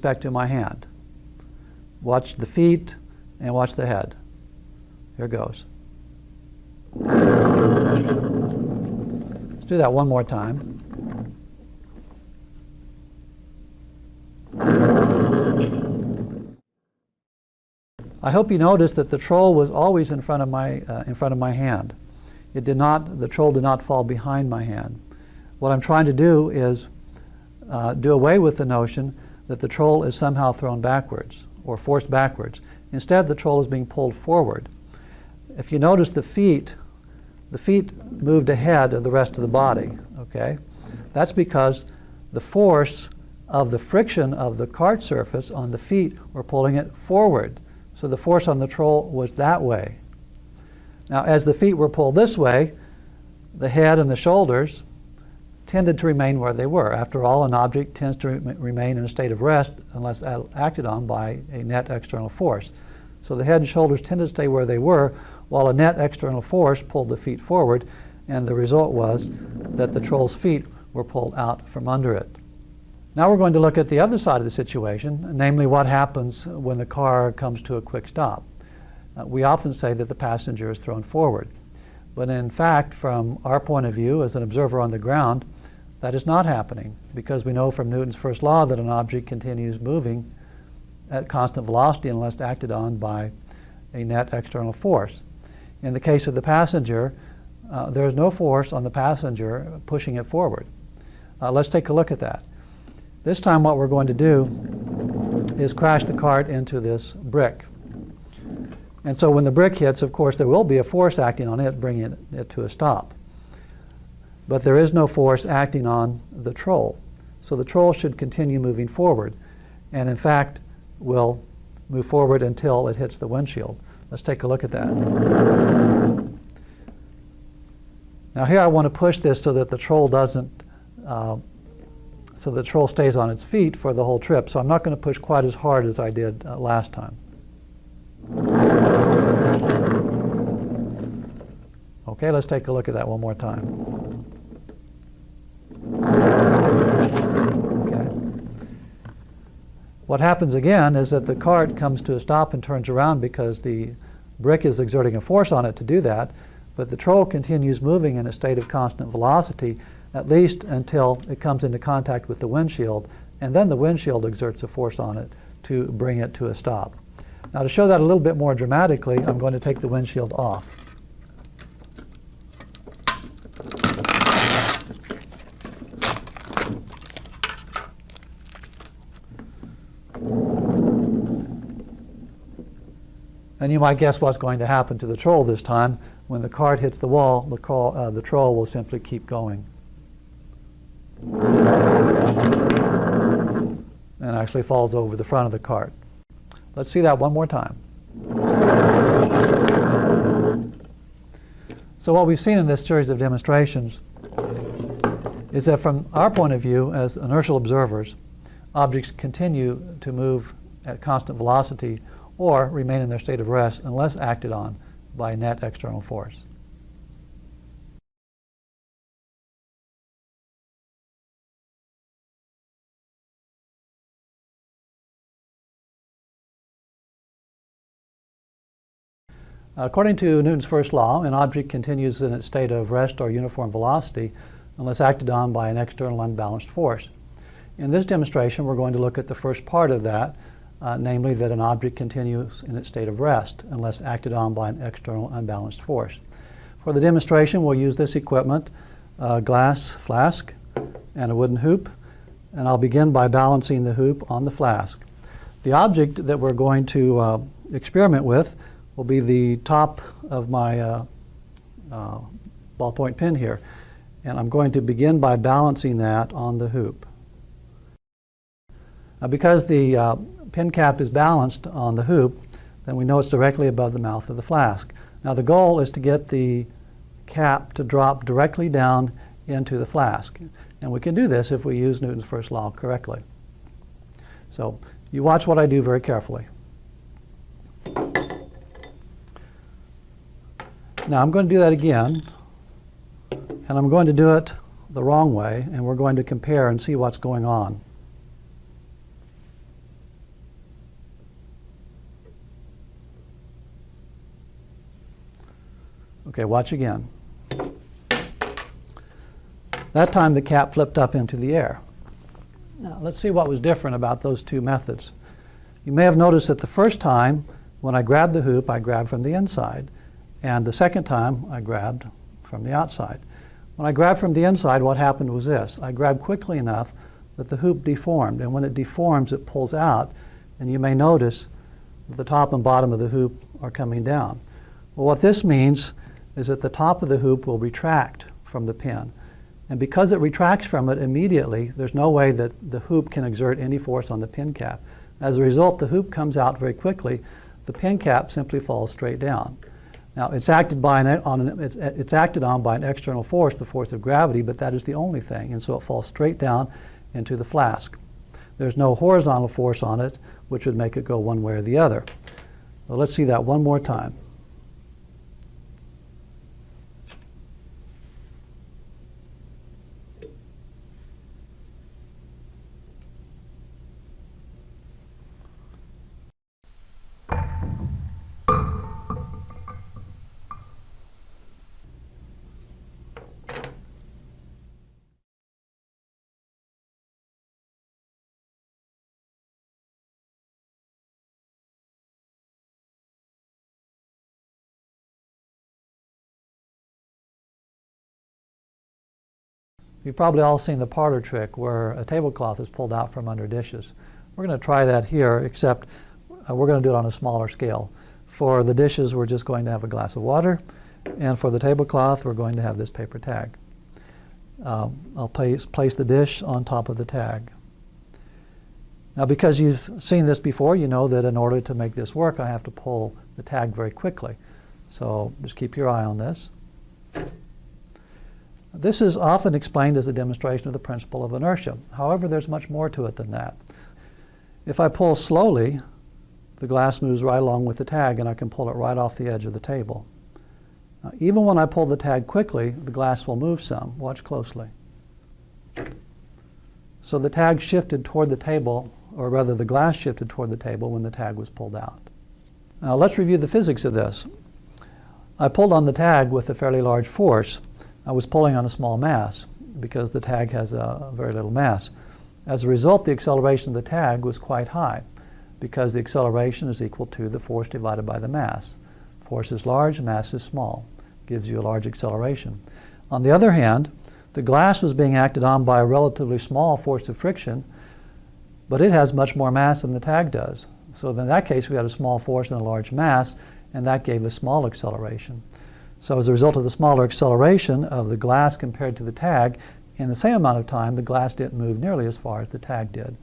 back to my hand. Watch the feet and watch the head. Here goes. Let's do that one more time. I hope you noticed that the troll was always in front of my hand. The troll did not fall behind my hand. What I'm trying to do is do away with the notion that the troll is somehow thrown backwards or forced backwards. Instead, the troll is being pulled forward. If you notice the feet moved ahead of the rest of the body, okay? That's because the force of the friction of the cart surface on the feet were pulling it forward. So the force on the troll was that way. Now, as the feet were pulled this way, the head and the shoulders tended to remain where they were. After all, an object tends to remain in a state of rest unless acted on by a net external force. So the head and shoulders tended to stay where they were, while a net external force pulled the feet forward, and the result was that the troll's feet were pulled out from under it. Now we're going to look at the other side of the situation, namely what happens when the car comes to a quick stop. We often say that the passenger is thrown forward, but in fact, from our point of view as an observer on the ground, that is not happening, because we know from Newton's first law that an object continues moving at constant velocity unless acted on by a net external force. In the case of the passenger, there is no force on the passenger pushing it forward. Let's take a look at that. This time what we're going to do is crash the cart into this brick. And so when the brick hits, of course, there will be a force acting on it, bringing it to a stop. But there is no force acting on the troll. So the troll should continue moving forward, and in fact will move forward until it hits the windshield. Let's take a look at that. Now here I want to push this so that the troll doesn't, so the troll stays on its feet for the whole trip. So I'm not going to push quite as hard as I did last time. Okay, let's take a look at that one more time. Okay. What happens again is that the cart comes to a stop and turns around because the brick is exerting a force on it to do that, but the troll continues moving in a state of constant velocity at least until it comes into contact with the windshield, and then the windshield exerts a force on it to bring it to a stop. Now to show that a little bit more dramatically, I'm going to take the windshield off. And you might guess what's going to happen to the troll this time. When the cart hits the wall, the troll will simply keep going. And actually falls over the front of the cart. Let's see that one more time. So what we've seen in this series of demonstrations is that from our point of view as inertial observers, objects continue to move at constant velocity or remain in their state of rest unless acted on by a net external force. According to Newton's first law, an object continues in its state of rest or uniform velocity unless acted on by an external unbalanced force. In this demonstration, we're going to look at the first part of that, namely that an object continues in its state of rest unless acted on by an external unbalanced force. For the demonstration, we'll use this equipment, a glass flask and a wooden hoop, and I'll begin by balancing the hoop on the flask. The object that we're going to experiment with will be the top of my ballpoint pen here, and I'm going to begin by balancing that on the hoop. Now because the pen cap is balanced on the hoop, then we know it's directly above the mouth of the flask. Now the goal is to get the cap to drop directly down into the flask, and we can do this if we use Newton's first law correctly. So you watch what I do very carefully. Now I'm going to do that again, and I'm going to do it the wrong way, and we're going to compare and see what's going on. Okay, watch again. That time the cap flipped up into the air. Now let's see what was different about those two methods. You may have noticed that the first time when I grabbed the hoop, I grabbed from the inside, and the second time I grabbed from the outside. When I grabbed from the inside, what happened was this. I grabbed quickly enough that the hoop deformed, and when it deforms, it pulls out, and you may notice that the top and bottom of the hoop are coming down. Well, what this means is that the top of the hoop will retract from the pin. And because it retracts from it immediately, there's no way that the hoop can exert any force on the pin cap. As a result, the hoop comes out very quickly. The pin cap simply falls straight down. Now, it's acted on by an external force, the force of gravity, but that is the only thing, and so it falls straight down into the flask. There's no horizontal force on it, which would make it go one way or the other. Well, let's see that one more time. You've probably all seen the parlor trick where a tablecloth is pulled out from under dishes. We're going to try that here, except we're going to do it on a smaller scale. For the dishes, we're just going to have a glass of water, and for the tablecloth, we're going to have this paper tag. I'll place the dish on top of the tag. Now, because you've seen this before, you know that in order to make this work, I have to pull the tag very quickly. So just keep your eye on this. This is often explained as a demonstration of the principle of inertia. However, there's much more to it than that. If I pull slowly, the glass moves right along with the tag, and I can pull it right off the edge of the table. Now, even when I pull the tag quickly, the glass will move some. Watch closely. So the tag shifted toward the table, or rather the glass shifted toward the table when the tag was pulled out. Now let's review the physics of this. I pulled on the tag with a fairly large force. I was pulling on a small mass because the tag has a very little mass. As a result, the acceleration of the tag was quite high because the acceleration is equal to the force divided by the mass. Force is large, mass is small. Gives you a large acceleration. On the other hand, the glass was being acted on by a relatively small force of friction, but it has much more mass than the tag does. So in that case, we had a small force and a large mass, and that gave a small acceleration. So as a result of the smaller acceleration of the glass compared to the tag, in the same amount of time, the glass didn't move nearly as far as the tag did.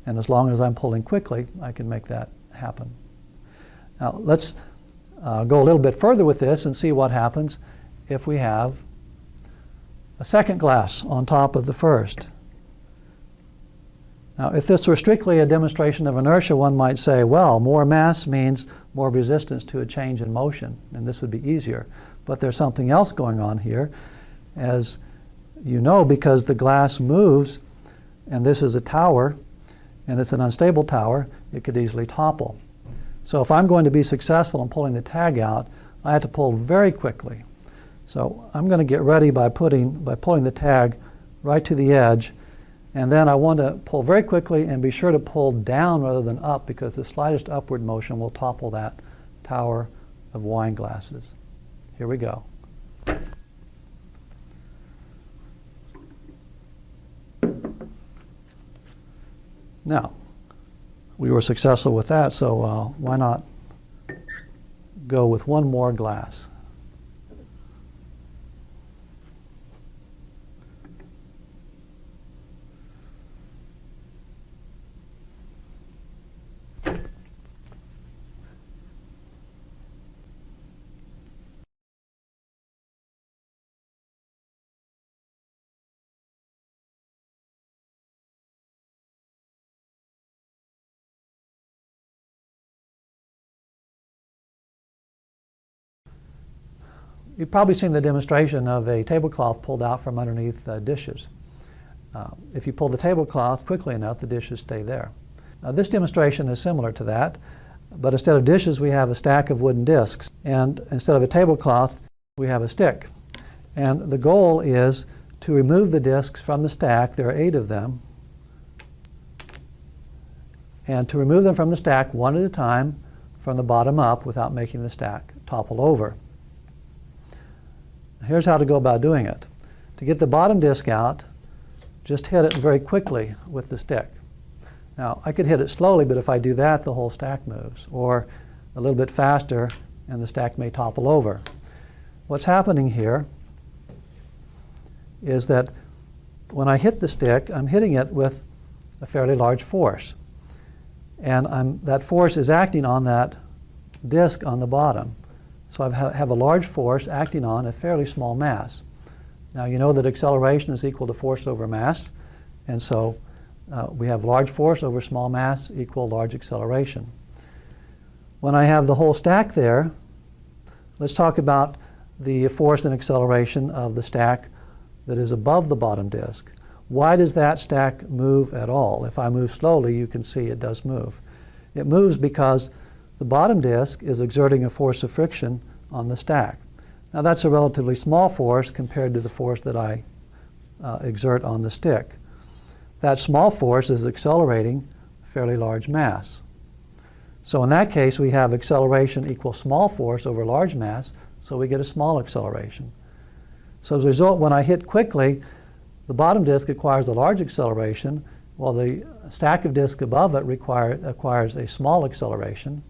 And as long as I'm pulling quickly, I can make that happen. Now let's go a little bit further with this and see what happens if we have a second glass on top of the first. Now, if this were strictly a demonstration of inertia, one might say, well, more mass means more resistance to a change in motion, and this would be easier. But there's something else going on here. As you know, because the glass moves, and this is a tower, and it's an unstable tower, it could easily topple. So if I'm going to be successful in pulling the tag out, I have to pull very quickly. So I'm going to get ready by pulling the tag right to the edge, and then I want to pull very quickly and be sure to pull down rather than up, because the slightest upward motion will topple that tower of wine glasses. Here we go. Now, we were successful with that, so why not go with one more glass? You've probably seen the demonstration of a tablecloth pulled out from underneath dishes. If you pull the tablecloth quickly enough, the dishes stay there. This demonstration is similar to that, but instead of dishes, we have a stack of wooden discs. And instead of a tablecloth, we have a stick. And the goal is to remove the discs from the stack. There are 8 of them. And to remove them from the stack one at a time from the bottom up without making the stack topple over. Here's how to go about doing it. To get the bottom disc out, just hit it very quickly with the stick. Now, I could hit it slowly, but if I do that, the whole stack moves. Or a little bit faster, and the stack may topple over. What's happening here is that when I hit the stick, I'm hitting it with a fairly large force. And that force is acting on that disc on the bottom. So I have a large force acting on a fairly small mass. Now, you know that acceleration is equal to force over mass. And so we have large force over small mass equal large acceleration. When I have the whole stack there, let's talk about the force and acceleration of the stack that is above the bottom disk. Why does that stack move at all? If I move slowly, you can see it does move. It moves because the bottom disk is exerting a force of friction on the stack. Now, that's a relatively small force compared to the force that I exert on the stick. That small force is accelerating a fairly large mass. So in that case, we have acceleration equals small force over large mass, so we get a small acceleration. So as a result, when I hit quickly, the bottom disk acquires a large acceleration, while the stack of disks above it acquires a small acceleration.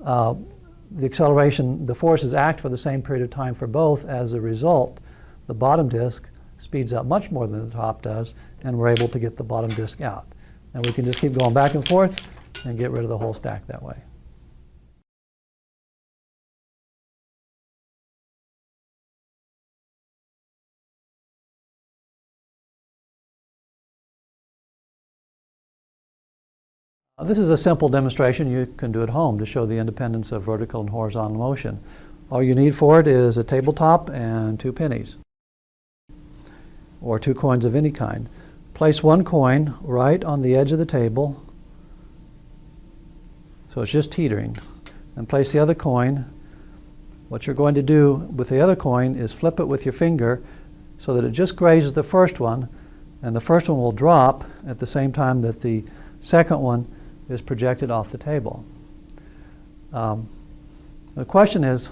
The acceleration, the forces act for the same period of time for both. As a result, the bottom disk speeds up much more than the top does, and we're able to get the bottom disk out. And we can just keep going back and forth and get rid of the whole stack that way. This is a simple demonstration you can do at home to show the independence of vertical and horizontal motion. All you need for it is a tabletop and 2 pennies, or 2 coins of any kind. Place one coin right on the edge of the table, so it's just teetering, and place the other coin. What you're going to do with the other coin is flip it with your finger so that it just grazes the first one, and the first one will drop at the same time that the second one is projected off the table. The question is,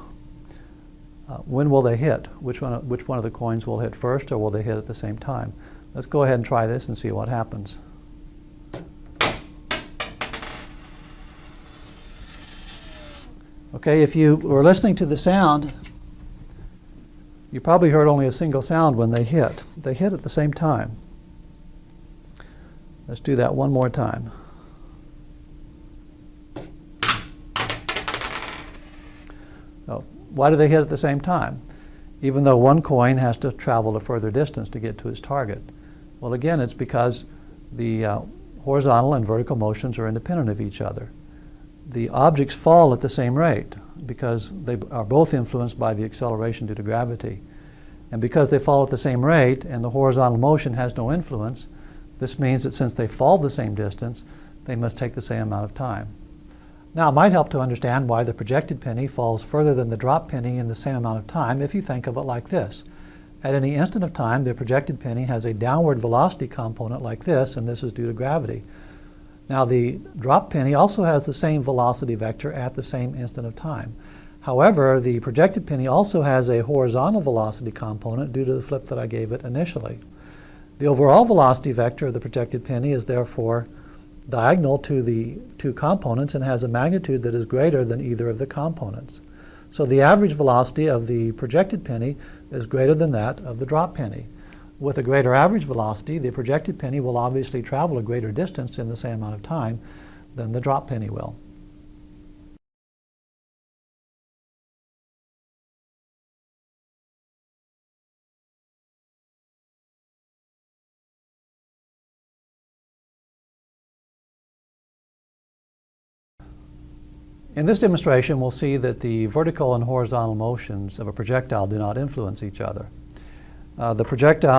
when will they hit? Which one of the coins will hit first, or will they hit at the same time? Let's go ahead and try this and see what happens. Okay, if you were listening to the sound, you probably heard only a single sound when they hit. They hit at the same time. Let's do that one more time. So, why do they hit at the same time, even though one coin has to travel a further distance to get to its target? Well, again, it's because the horizontal and vertical motions are independent of each other. The objects fall at the same rate because they are both influenced by the acceleration due to gravity. And because they fall at the same rate and the horizontal motion has no influence, this means that since they fall the same distance, they must take the same amount of time. Now, it might help to understand why the projected penny falls further than the drop penny in the same amount of time if you think of it like this. At any instant of time, the projected penny has a downward velocity component like this, and this is due to gravity. Now, the drop penny also has the same velocity vector at the same instant of time. However, the projected penny also has a horizontal velocity component due to the flip that I gave it initially. The overall velocity vector of the projected penny is therefore diagonal to the 2 components and has a magnitude that is greater than either of the components. So the average velocity of the projected penny is greater than that of the drop penny. With a greater average velocity, the projected penny will obviously travel a greater distance in the same amount of time than the drop penny will. In this demonstration, we'll see that the vertical and horizontal motions of a projectile do not influence each other. The projectile